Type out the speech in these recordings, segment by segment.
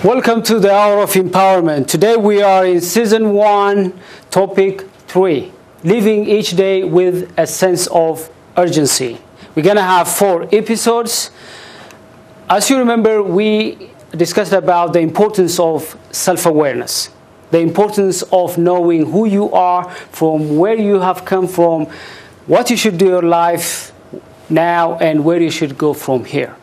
Welcome to the Hour of Empowerment. Today we are in Season 1, Topic 3, Living Each Day with a Sense of Urgency. We're going to have 4 episodes. As you remember, we discussed about the importance of self-awareness, the importance of knowing who you are, from where you have come from, what you should do in your life now, and where you should go from here.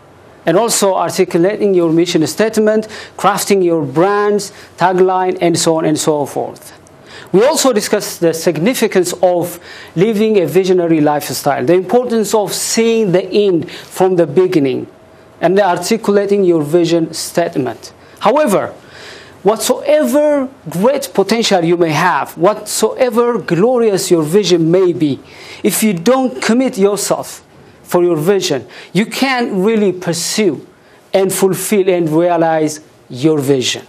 And also articulating your mission statement, crafting your brand's tagline, and so on and so forth. We also discussed the significance of living a visionary lifestyle, the importance of seeing the end from the beginning, and articulating your vision statement. However, whatsoever great potential you may have, whatsoever glorious your vision may be, if you don't commit yourself for your vision, you can't really pursue and fulfill and realize your vision.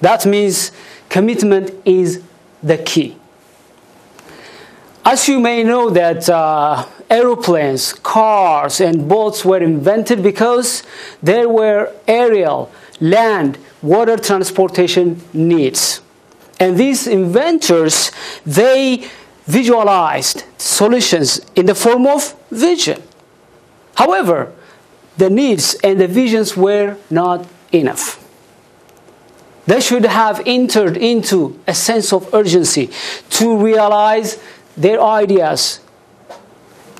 That means commitment is the key. As you may know that aeroplanes, cars, and boats were invented because there were aerial, land, water transportation needs. And these inventors, they visualized solutions in the form of vision. However, the needs and the visions were not enough. They should have entered into a sense of urgency to realize their ideas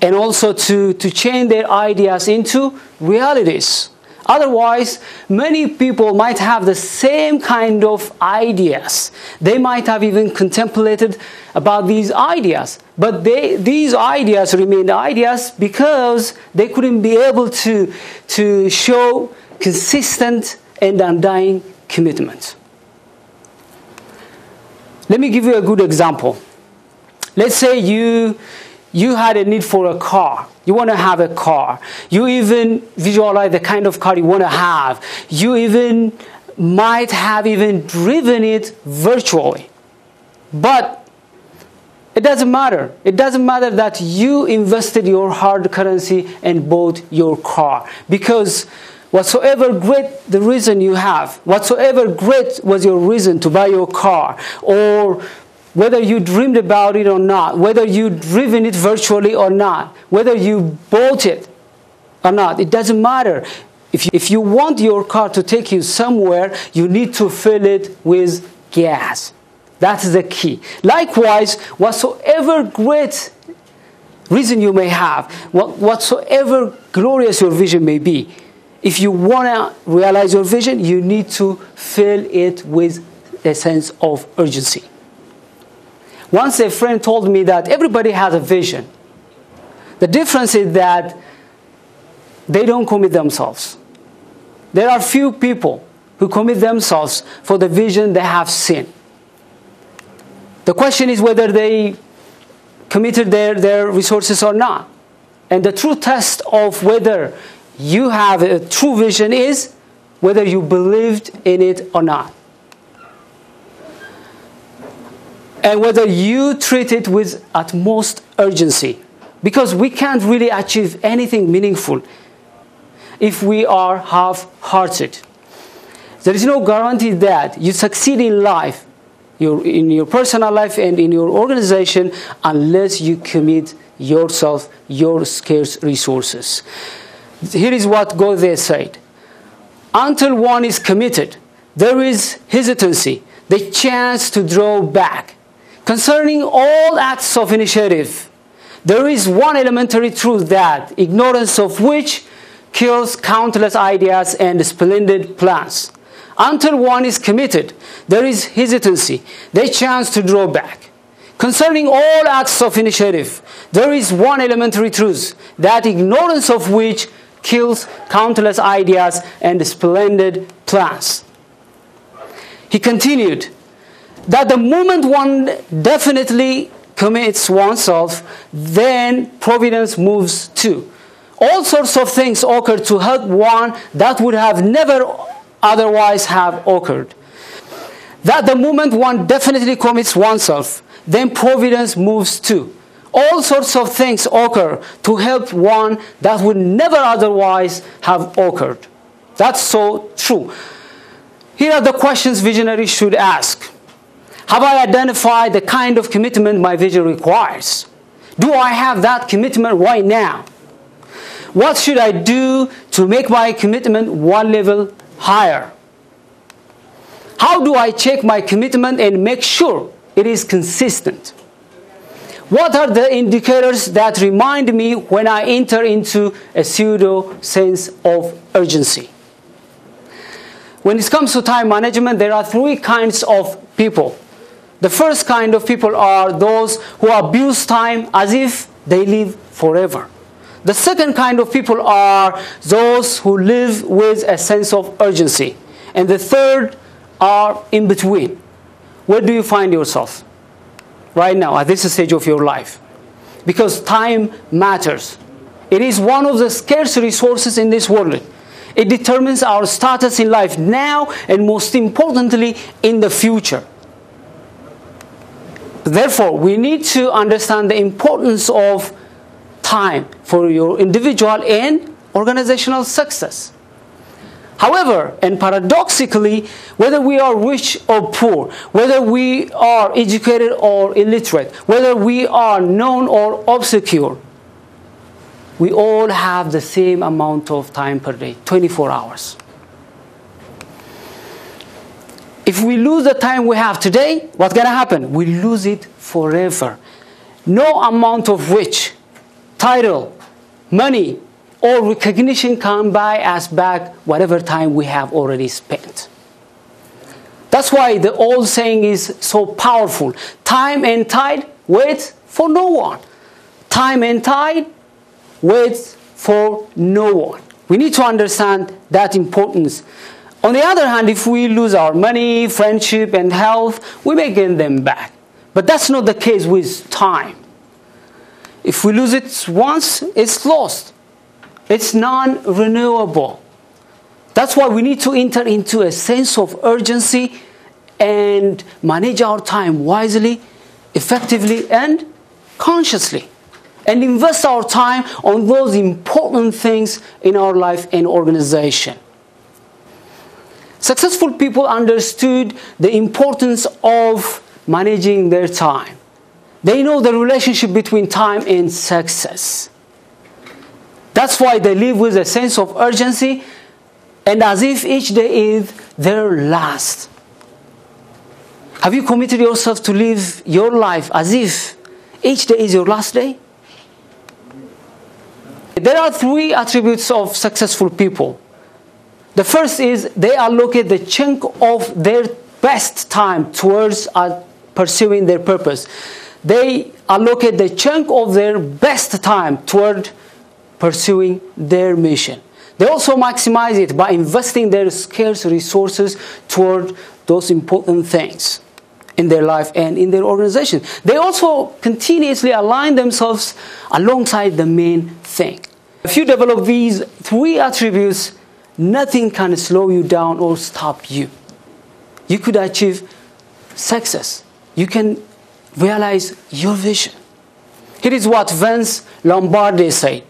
and also to change their ideas into realities. Otherwise, many people might have the same kind of ideas. They might have even contemplated about these ideas. But these ideas remain ideas because they couldn't be able to show consistent and undying commitment. Let me give you a good example. Let's say you had a need for a car. You want to have a car. You even visualize the kind of car you want to have. You even might have even driven it virtually. But it doesn't matter. It doesn't matter that you invested your hard currency and bought your car. Because whatsoever great the reason you have, whatsoever great was your reason to buy your car, or whether you dreamed about it or not, whether you driven it virtually or not, whether you bought it or not, it doesn't matter. If you want your car to take you somewhere, you need to fill it with gas. That's the key. Likewise, whatsoever great reason you may have, whatsoever glorious your vision may be, if you want to realize your vision, you need to fill it with a sense of urgency. Once a friend told me that everybody has a vision. The difference is that they don't commit themselves. There are few people who commit themselves for the vision they have seen. The question is whether they committed their resources or not. And the true test of whether you have a true vision is whether you believed in it or not. And whether you treat it with utmost urgency. Because we can't really achieve anything meaningful if we are half-hearted. There is no guarantee that you succeed in life, in your personal life and in your organization, unless you commit yourself, your scarce resources. Here is what Goethe said. Until one is committed, there is hesitancy, the chance to draw back. Concerning all acts of initiative, there is one elementary truth that ignorance of which kills countless ideas and splendid plans. Until one is committed, there is hesitancy, the chance to draw back. Concerning all acts of initiative, there is one elementary truth that ignorance of which kills countless ideas and splendid plans. He continued, that the moment one definitely commits oneself, then providence moves too. All sorts of things occur to help one that would have never otherwise have occurred. That the moment one definitely commits oneself, then providence moves too. All sorts of things occur to help one that would never otherwise have occurred. That's so true. Here are the questions visionaries should ask. Have I identified the kind of commitment my vision requires? Do I have that commitment right now? What should I do to make my commitment one level higher? How do I check my commitment and make sure it is consistent? What are the indicators that remind me when I enter into a pseudo sense of urgency? When it comes to time management, there are three kinds of people. The first kind of people are those who abuse time as if they live forever. The second kind of people are those who live with a sense of urgency. And the third are in between. Where do you find yourself right now at this stage of your life? Because time matters. It is one of the scarce resources in this world. It determines our status in life now and most importantly in the future. Therefore, we need to understand the importance of time for your individual and organizational success. However, and paradoxically, whether we are rich or poor, whether we are educated or illiterate, whether we are known or obscure, we all have the same amount of time per day, 24 hours. If we lose the time we have today, what's going to happen? We lose it forever. No amount of which title, money, or recognition can buy us back whatever time we have already spent. That's why the old saying is so powerful. Time and tide wait for no one. Time and tide waits for no one. We need to understand that importance. On the other hand, if we lose our money, friendship, and health, we may gain them back. But that's not the case with time. If we lose it once, it's lost. It's non-renewable. That's why we need to enter into a sense of urgency and manage our time wisely, effectively, and consciously. And invest our time on those important things in our life and organization. Successful people understood the importance of managing their time. They know the relationship between time and success. That's why they live with a sense of urgency and as if each day is their last. Have you committed yourself to live your life as if each day is your last day? There are three attributes of successful people. The first is they allocate the chunk of their best time towards pursuing their purpose. They allocate the chunk of their best time toward pursuing their mission. They also maximize it by investing their scarce resources toward those important things in their life and in their organization. They also continuously align themselves alongside the main thing. If you develop these three attributes, nothing can slow you down or stop you. You could achieve success. You can realize your vision. Here is what Vince Lombardi said.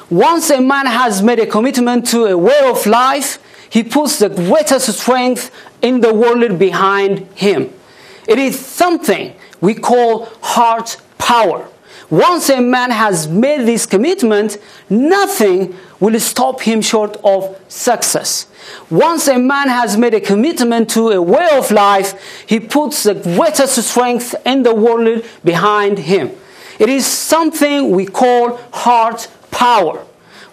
Once a man has made a commitment to a way of life, he puts the greatest strength in the world behind him. It is something we call heart power. Once a man has made this commitment, nothing will stop him short of success. Once a man has made a commitment to a way of life, he puts the greatest strength in the world behind him. It is something we call heart power.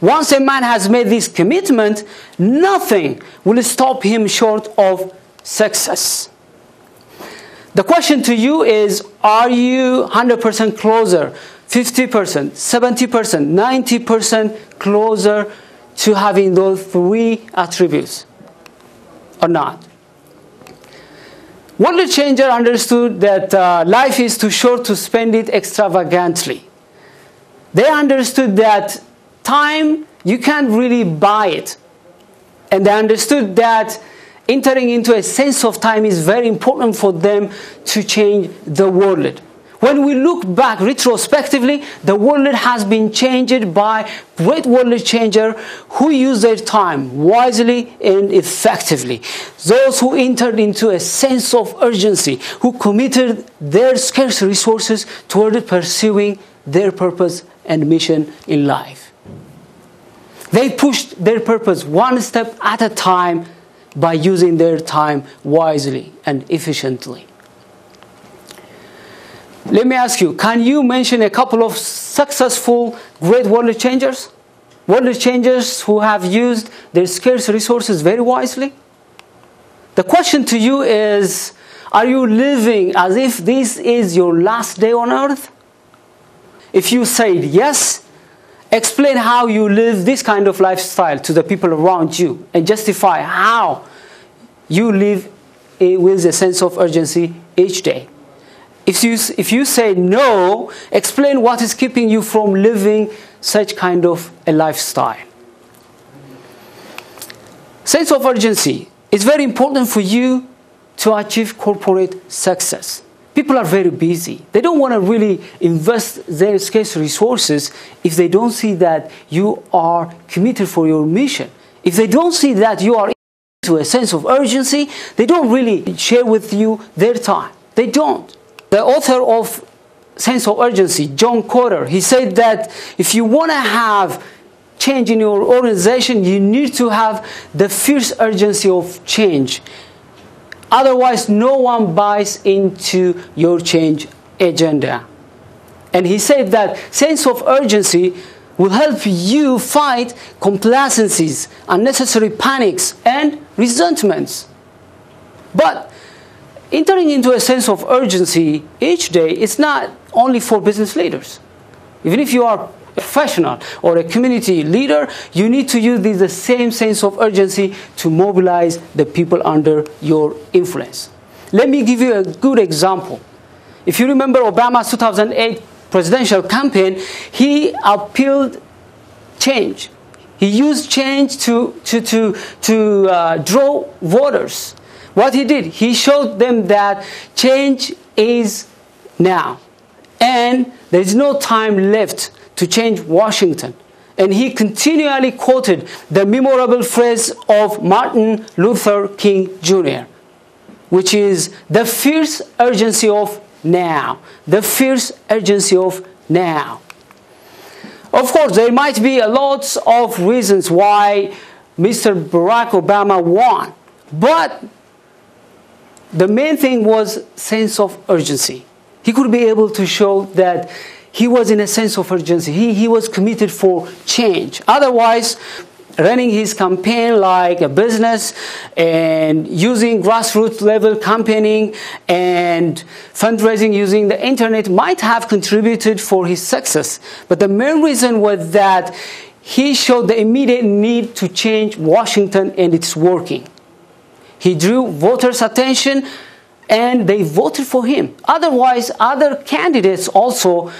Once a man has made this commitment, nothing will stop him short of success. The question to you is, are you 100% closer, 50%, 70%, 90% closer to having those three attributes or not? World changer understood that life is too short to spend it extravagantly. They understood that time, you can't really buy it. And they understood that entering into a sense of time is very important for them to change the world. When we look back retrospectively, the world has been changed by great world changer who used their time wisely and effectively. Those who entered into a sense of urgency, who committed their scarce resources toward pursuing their purpose and mission in life. They pushed their purpose one step at a time by using their time wisely and efficiently. Let me ask you, can you mention a couple of successful great world changers? World changers who have used their scarce resources very wisely? The question to you is, are you living as if this is your last day on earth? If you said yes, explain how you live this kind of lifestyle to the people around you and justify how you live with a sense of urgency each day. If you say no, explain what is keeping you from living such kind of a lifestyle. Sense of urgency is very important for you to achieve corporate success. People are very busy. They don't want to really invest their scarce resources if they don't see that you are committed for your mission. If they don't see that you are into a sense of urgency, they don't really share with you their time. They don't. The author of Sense of Urgency, John Cotter, he said that if you want to have change in your organization, you need to have the fierce urgency of change. Otherwise, no one buys into your change agenda. And he said that sense of urgency will help you fight complacencies, unnecessary panics, and resentments. But entering into a sense of urgency each day is not only for business leaders. Even if you are a professional or a community leader, you need to use the same sense of urgency to mobilize the people under your influence. Let me give you a good example. If you remember Obama's 2008 presidential campaign, he appealed change. He used change to draw voters. What he did, he showed them that change is now. And there is no time left to change Washington. And he continually quoted the memorable phrase of Martin Luther King Jr., which is the fierce urgency of now. The fierce urgency of now. Of course, there might be a lot of reasons why Mr. Barack Obama won. But the main thing was sense of urgency. He could be able to show that he was in a sense of urgency. He was committed for change. Otherwise, running his campaign like a business and using grassroots level campaigning and fundraising using the internet might have contributed for his success. But the main reason was that he showed the immediate need to change Washington, and it's working. He drew voters' attention and they voted for him. Otherwise, other candidates also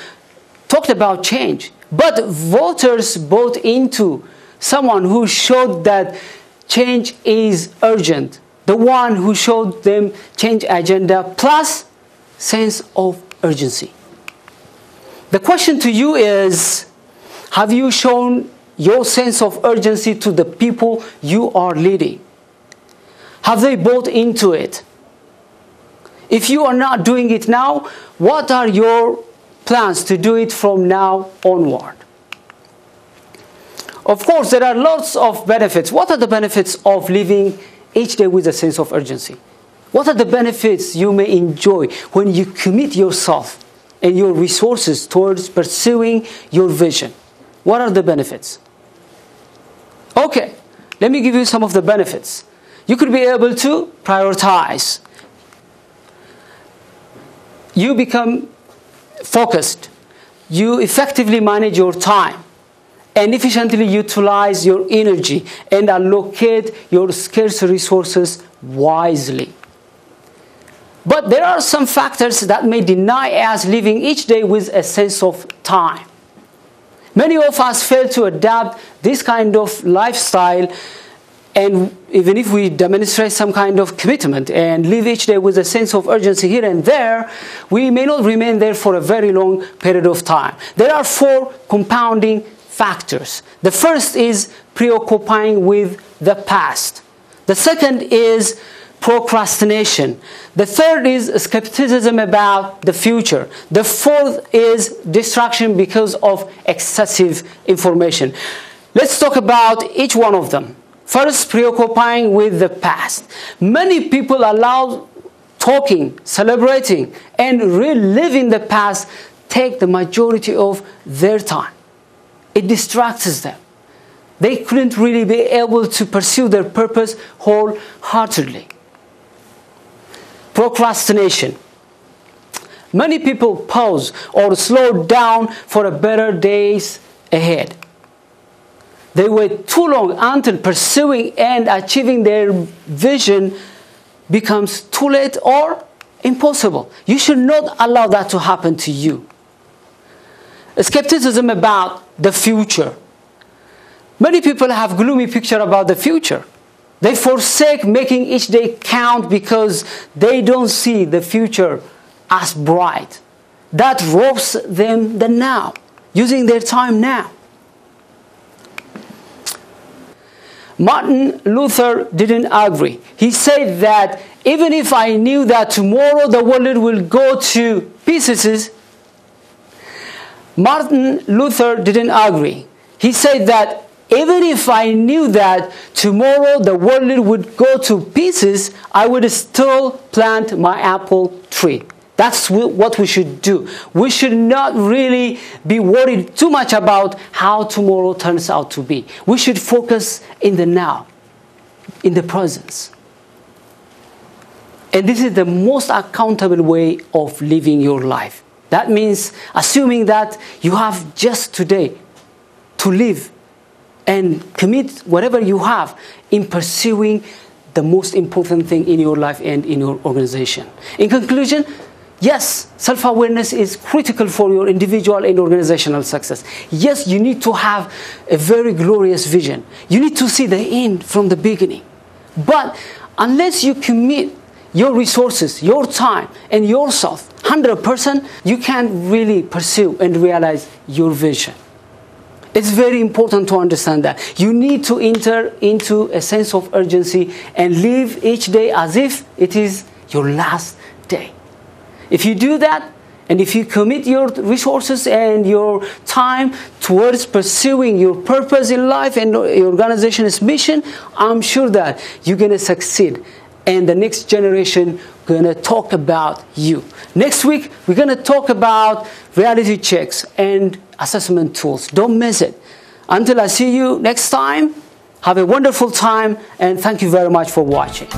talked about change. But voters bought into someone who showed that change is urgent. The one who showed them change agenda plus sense of urgency. The question to you is, have you shown your sense of urgency to the people you are leading? Have they bought into it? If you are not doing it now, what are your plans to do it from now onward? Of course, there are lots of benefits. What are the benefits of living each day with a sense of urgency? What are the benefits you may enjoy when you commit yourself and your resources towards pursuing your vision? What are the benefits? Okay, let me give you some of the benefits. You could be able to prioritize. You become focused. You effectively manage your time and efficiently utilize your energy and allocate your scarce resources wisely. But there are some factors that may deny us living each day with a sense of time. Many of us fail to adapt this kind of lifestyle, and even if we demonstrate some kind of commitment and live each day with a sense of urgency here and there, we may not remain there for a very long period of time. There are 4 compounding factors. The first is preoccupying with the past. The second is procrastination. The third is skepticism about the future. The fourth is distraction because of excessive information. Let's talk about each one of them. First, preoccupying with the past. Many people allow talking, celebrating, and reliving the past take the majority of their time. It distracts them. They couldn't really be able to pursue their purpose wholeheartedly. Procrastination. Many people pause or slow down for a better days ahead. They wait too long until pursuing and achieving their vision becomes too late or impossible. You should not allow that to happen to you. Skepticism about the future. Many people have a gloomy picture about the future. They forsake making each day count because they don't see the future as bright. That robs them the now, using their time now. Martin Luther didn't agree. He said that even if I knew that tomorrow the world will go to pieces, Martin Luther didn't agree. He said that even if I knew that tomorrow the world would go to pieces, I would still plant my apple tree. That's what we should do. We should not really be worried too much about how tomorrow turns out to be. We should focus in the now, in the presence. And this is the most accountable way of living your life. That means assuming that you have just today to live and commit whatever you have in pursuing the most important thing in your life and in your organization. In conclusion, yes, self-awareness is critical for your individual and organizational success. Yes, you need to have a very glorious vision. You need to see the end from the beginning. But unless you commit your resources, your time, and yourself 100%, you can't really pursue and realize your vision. It's very important to understand that. You need to enter into a sense of urgency and live each day as if it is your last day. If you do that, and if you commit your resources and your time towards pursuing your purpose in life and your organization's mission, I'm sure that you're going to succeed. And the next generation going to talk about you. Next week, we're going to talk about reality checks and assessment tools. Don't miss it. Until I see you next time, have a wonderful time, and thank you very much for watching.